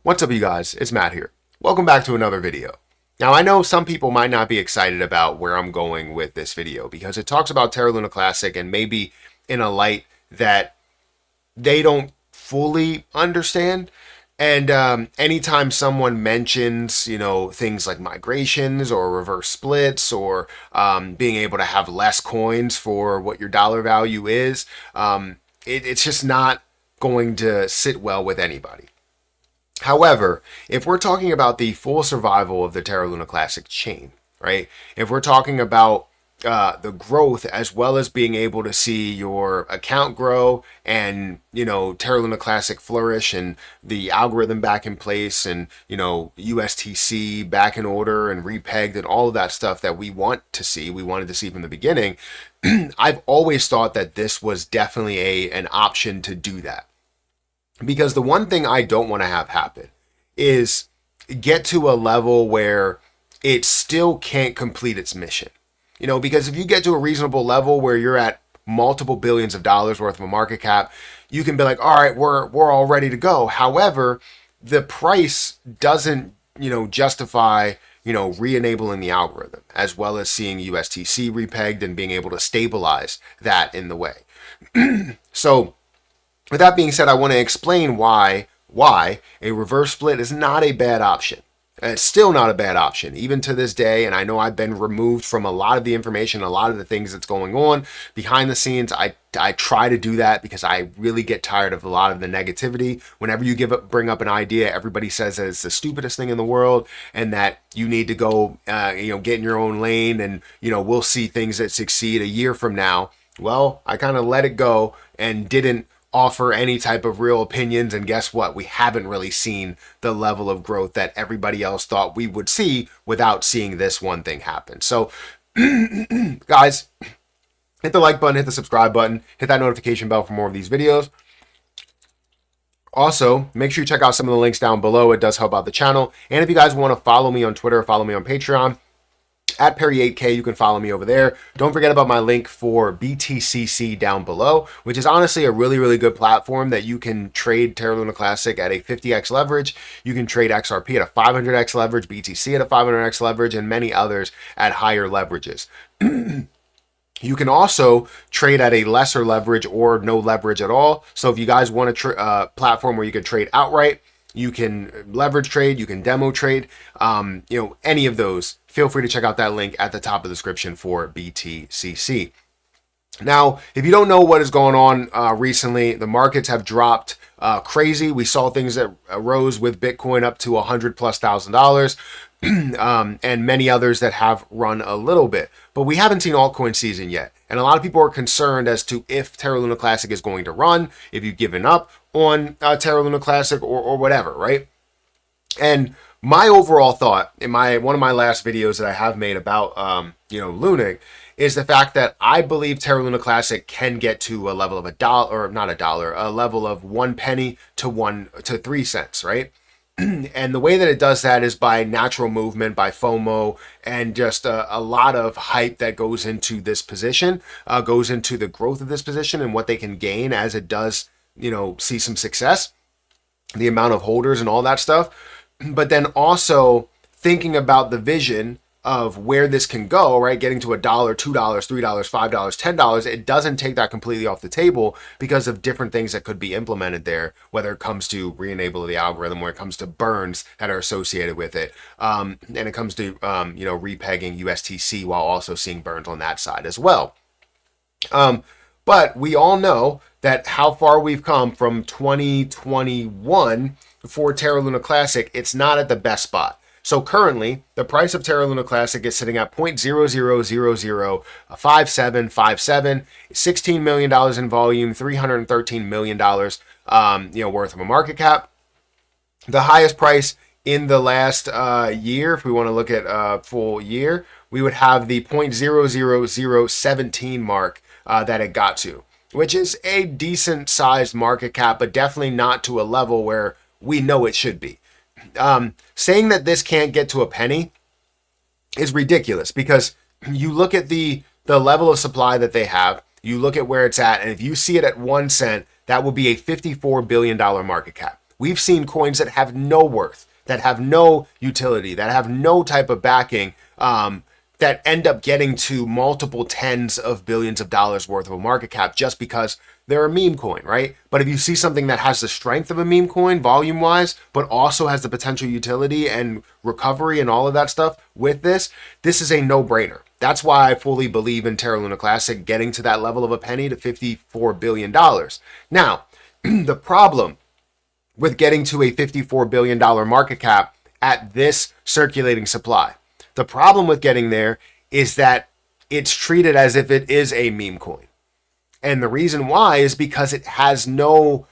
What's up, you guys? It's Matt here. Welcome back to another video. Now, I know some people might not be excited about where I'm going with this video because it talks about Terra Luna Classic and maybe in a light that they don't fully understand. And anytime someone mentions, things like migrations or reverse splits or being able to have less coins for what your dollar value is, it's just not going to sit well with anybody. However, if we're talking about the full survival of the Terra Luna Classic chain, right? If we're talking about the growth as well as being able to see your account grow and, Terra Luna Classic flourish and the algorithm back in place and, USTC back in order and repegged and all of that stuff that we wanted to see from the beginning, I've always thought that this was definitely an option to do that. Because the one thing I don't want to have happen is get to a level where it still can't complete its mission. Because if you get to a reasonable level where you're at multiple billions of dollars worth of a market cap, you can be like, all right, we're all ready to go. However, the price doesn't, justify, re-enabling the algorithm, as well as seeing USTC repegged and being able to stabilize that in the way. So, with that being said, I want to explain why a reverse split is not a bad option. It's still not a bad option, even to this day, and I know I've been removed from a lot of the information, a lot of the things that's going on behind the scenes. I try to do that because I really get tired of a lot of the negativity. Whenever you bring up an idea, everybody says that it's the stupidest thing in the world and that you need to go, get in your own lane and, we'll see things that succeed a year from now. Well, I kind of let it go and didn't offer any type of real opinions, and guess what? We haven't really seen the level of growth that everybody else thought we would see without seeing this one thing happen. So guys, hit the like button, hit the subscribe button, hit that notification bell for more of these videos. Also, make sure you check out some of the links down below. It does help out the channel. And if you guys want to follow me on Twitter, follow me on Patreon at Perry8K, you can follow me over there. Don't forget about my link for BTCC down below, which is honestly a really, really good platform that you can trade Terra Luna Classic at a 50x leverage. You can trade XRP at a 500x leverage, BTC at a 500x leverage, and many others at higher leverages. You can also trade at a lesser leverage or no leverage at all. So if you guys want a platform where you can trade outright, you can leverage trade, you can demo trade, any of those, feel free to check out that link at the top of the description for BTCC. Now, if you don't know what is going on recently, the markets have dropped crazy. We saw things that rose with Bitcoin up to $100,000+, and many others that have run a little bit. But we haven't seen altcoin season yet. And a lot of people are concerned as to if Terra Luna Classic is going to run, if you've given up on Terra Luna Classic or whatever, right? And my overall thought in one of my last videos that I have made about Luna is the fact that I believe Terra Luna Classic can get to a level of a level of 1 penny to 3 cents, right? And the way that it does that is by natural movement, by FOMO, and just a lot of hype that goes into this position, goes into the growth of this position and what they can gain as it does, see some success, the amount of holders and all that stuff. But then also thinking about the vision of where this can go, right? Getting to $1, $2, $3, $5, $10, it doesn't take that completely off the table because of different things that could be implemented there, whether it comes to re-enable the algorithm, or it comes to burns that are associated with it, and it comes to repegging USTC while also seeing burns on that side as well. But we all know that how far we've come from 2021 for Terra Luna Classic, it's not at the best spot. So currently, the price of Terra Luna Classic is sitting at 0.00005757, $16 million in volume, $313 million worth of a market cap. The highest price in the last year, if we want to look at full year, we would have the 0.00017 mark that it got to, which is a decent sized market cap, but definitely not to a level where we know it should be. Saying that this can't get to a penny is ridiculous because you look at the level of supply that they have, you look at where it's at, and if you see it at 1 cent, that will be a $54 billion market cap, We've seen coins that have no worth, that have no utility, that have no type of backing, that end up getting to multiple tens of billions of dollars worth of a market cap just because they're a meme coin, right? But if you see something that has the strength of a meme coin volume wise, but also has the potential utility and recovery and all of that stuff with this is a no-brainer. That's why I fully believe in Terra Luna Classic getting to that level of a penny to $54 billion. Now, the problem with getting to a $54 billion market cap at this circulating supply, the problem with getting there is that it's treated as if it is a meme coin. And the reason why is because it has no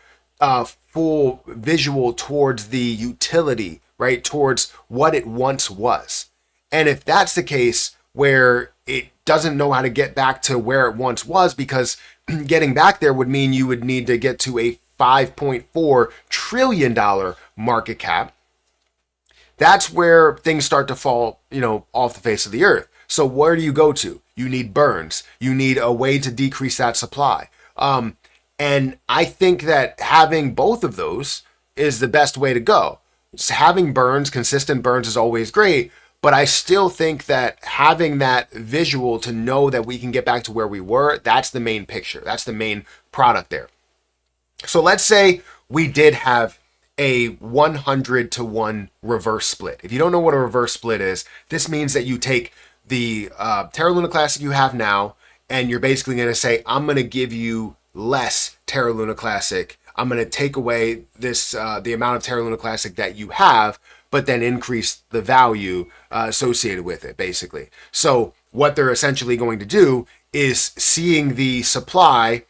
full visual towards the utility, right? Towards what it once was. And if that's the case, where it doesn't know how to get back to where it once was, because getting back there would mean you would need to get to a $5.4 trillion market cap. That's where things start to fall, off the face of the earth. So where do you go to? You need burns. You need a way to decrease that supply. And I think that having both of those is the best way to go. So having burns, consistent burns is always great, but I still think that having that visual to know that we can get back to where we were, that's the main picture. That's the main product there. So let's say we did have a 100-to-1 reverse split. If you don't know what a reverse split is, this means that you take the Terra Luna Classic you have now, and you're basically going to say, I'm going to give you less Terra Luna Classic. I'm going to take away this the amount of Terra Luna Classic that you have, but then increase the value associated with it, basically. So what they're essentially going to do is seeing the supply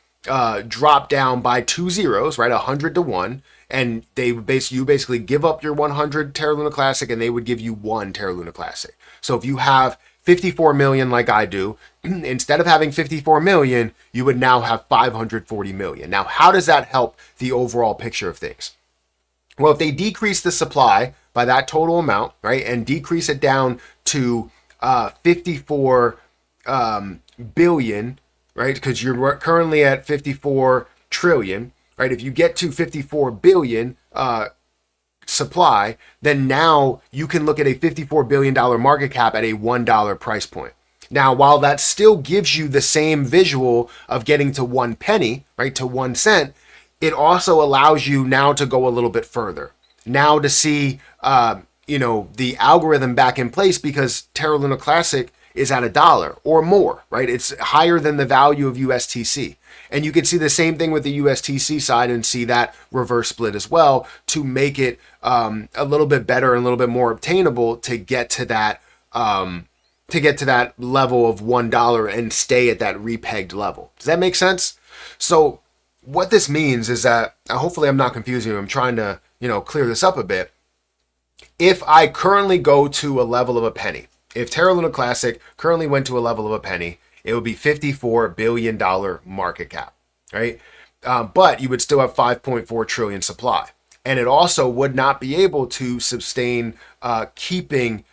drop down by 2 zeros, right, 100-to-1, and you basically give up your 100 Terra Luna Classic, and they would give you 1 Terra Luna Classic. So if you have 54 million like I do, instead of having 54 million, you would now have 540 million. Now, how does that help the overall picture of things? Well, if they decrease the supply by that total amount, right, and decrease it down to 54 billion, right, because you're currently at 54 trillion, right? If you get to 54 billion supply, then now you can look at a $54 billion market cap at a $1 price point. Now, while that still gives you the same visual of getting to 1 penny, right, to 1 cent, it also allows you now to go a little bit further. Now to see, the algorithm back in place, because Terra Luna Classic is at $1 or more, right? It's higher than the value of USTC. And you can see the same thing with the USTC side and see that reverse split as well to make it a little bit better and a little bit more obtainable to get to that level of $1 and stay at that repegged level. Does that make sense? So what this means is that, hopefully I'm not confusing you. I'm trying to, clear this up a bit. If I currently go to a level of a penny, if Terra Luna Classic currently went to a level of a penny, it would be $54 billion market cap, right? But you would still have 5.4 trillion supply. And it also would not be able to sustain keeping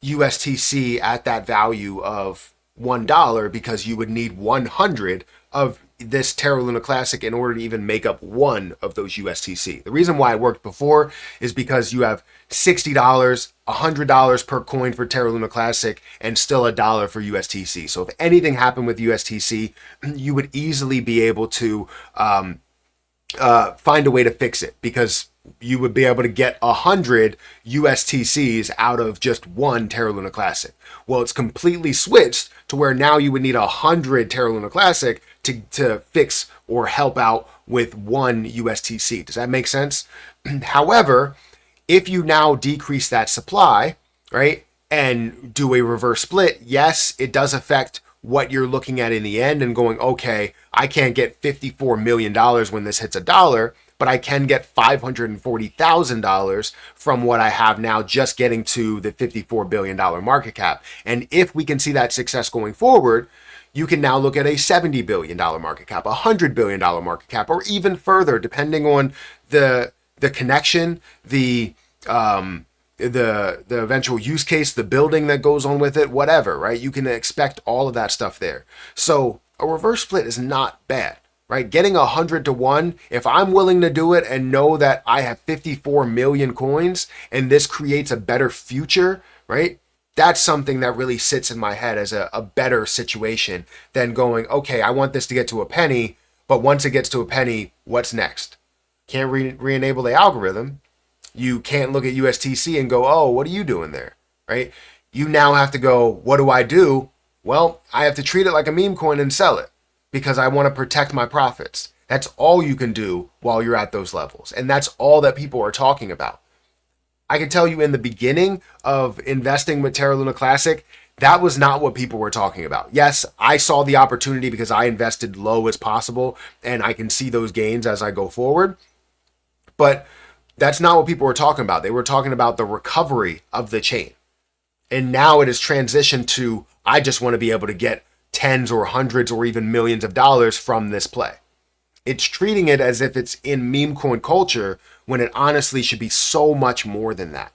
USTC at that value of $1 because you would need 100 of this Terra Luna Classic in order to even make up 1 of those USTC. The reason why it worked before is because you have $60, $100 per coin for Terra Luna Classic, and still $1 for USTC. So if anything happened with USTC, you would easily be able to find a way to fix it, because you would be able to get 100 USTCs out of just 1 Terra Luna Classic. Well, it's completely switched to where now you would need 100 Terra Luna Classic to fix or help out with 1 USTC. Does that make sense? However, if you now decrease that supply, right, and do a reverse split, yes, it does affect what you're looking at in the end and going, okay, I can't get $54 million when this hits $1, but I can get $540,000 from what I have now, just getting to the $54 billion market cap. And if we can see that success going forward, you can now look at a $70 billion market cap, a $100 billion market cap, or even further, depending on the connection, the eventual use case, the building that goes on with it, whatever, right? You can expect all of that stuff there. So a reverse split is not bad. right? Getting 100 to 1, if I'm willing to do it and know that I have 54 million coins and this creates a better future, right? That's something that really sits in my head as a better situation than going, okay, I want this to get to a penny, but once it gets to a penny, what's next? Can't re-enable the algorithm. You can't look at USTC and go, oh, what are you doing there, right? You now have to go, what do I do? Well, I have to treat it like a meme coin and sell it because I want to protect my profits. That's all you can do while you're at those levels. And that's all that people are talking about. I can tell you in the beginning of investing with Terra Luna Classic, that was not what people were talking about. Yes, I saw the opportunity because I invested low as possible and I can see those gains as I go forward. But that's not what people were talking about. They were talking about the recovery of the chain. And now it has transitioned to, I just want to be able to get tens or hundreds or even millions of dollars from this play. It's treating it as if it's in meme coin culture when it honestly should be so much more than that.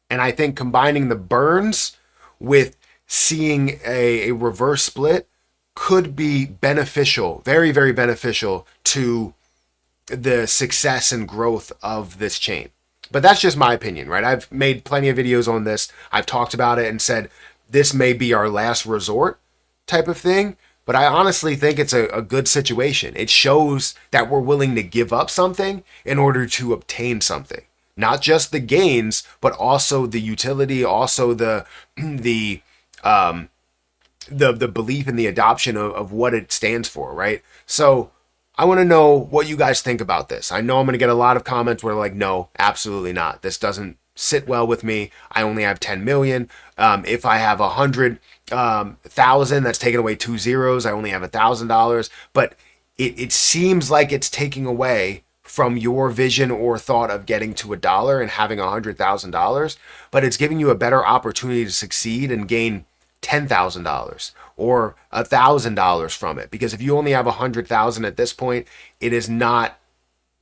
And I think combining the burns with seeing a reverse split could be beneficial, very, very beneficial to the success and growth of this chain. But that's just my opinion, right? I've made plenty of videos on this. I've talked about it and said this may be our last resort type of thing. But I honestly think it's a good situation. It shows that we're willing to give up something in order to obtain something. Not just the gains, but also the utility, also the belief and the adoption of what it stands for, right? So I want to know what you guys think about this. I know I'm going to get a lot of comments where like, no, absolutely not. This doesn't sit well with me. I only have 10 million. If I have 100,000, that's taking away 2 zeros. I only have $1,000. But it seems like it's taking away from your vision or thought of getting to $1 and having $100,000. But it's giving you a better opportunity to succeed and gain $10,000 or $1,000 from it. Because if you only have 100,000 at this point, it is not.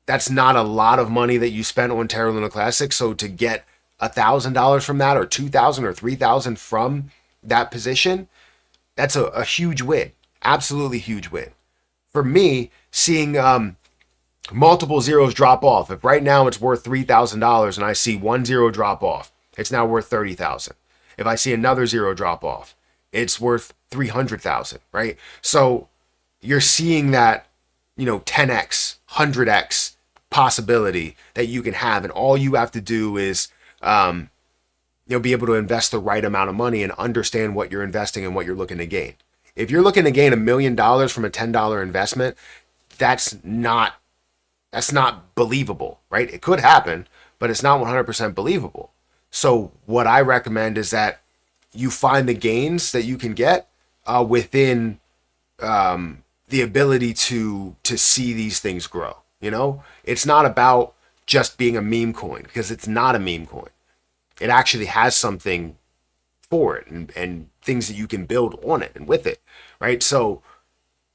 That's not a lot of money that you spent on Terra Luna Classic. So to get $1,000 from that, or 2,000 or 3,000 from that position, that's a huge win. Absolutely huge win. For me, seeing multiple zeros drop off. If right now it's worth $3,000 and I see one zero drop off, it's now worth 30,000. If I see another zero drop off, it's worth 300,000, right? So you're seeing that, 10x, 100x possibility that you can have, and all you have to do is be able to invest the right amount of money and understand what you're investing and what you're looking to gain. If you're looking to gain $1 million from a $10 investment, that's not believable, right? It could happen, but it's not 100% believable. So what I recommend is that you find the gains that you can get within the ability to see these things grow. It's not about just being a meme coin, because it's not a meme coin. It actually has something for it and things that you can build on it and with it, right? So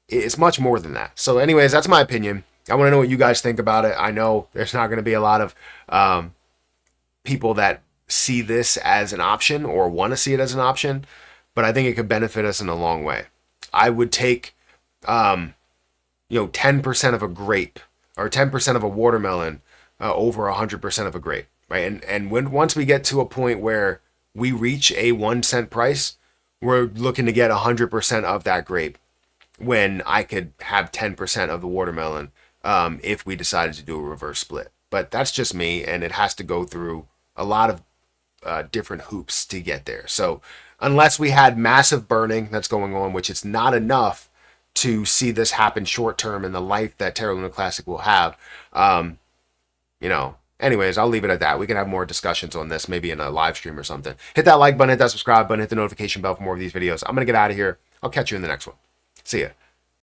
it's much more than that. So anyways, that's my opinion. I want to know what you guys think about it. I know there's not going to be a lot of people that see this as an option or want to see it as an option, but I think it could benefit us in a long way. I would take 10% of a grape or 10% of a watermelon over 100% of a grape, right? And once we get to a point where we reach a 1 cent price, we're looking to get 100% of that grape, when I could have 10% of the watermelon if we decided to do a reverse split. But that's just me, and it has to go through a lot of different hoops to get there. So unless we had massive burning that's going on, which it's not enough to see this happen short term in the life that Terra Luna Classic will have, anyways, I'll leave it at that. We can have more discussions on this, maybe in a live stream or something. Hit that like button, hit that subscribe button, hit the notification bell for more of these videos. I'm going to get out of here. I'll catch you in the next one. See ya.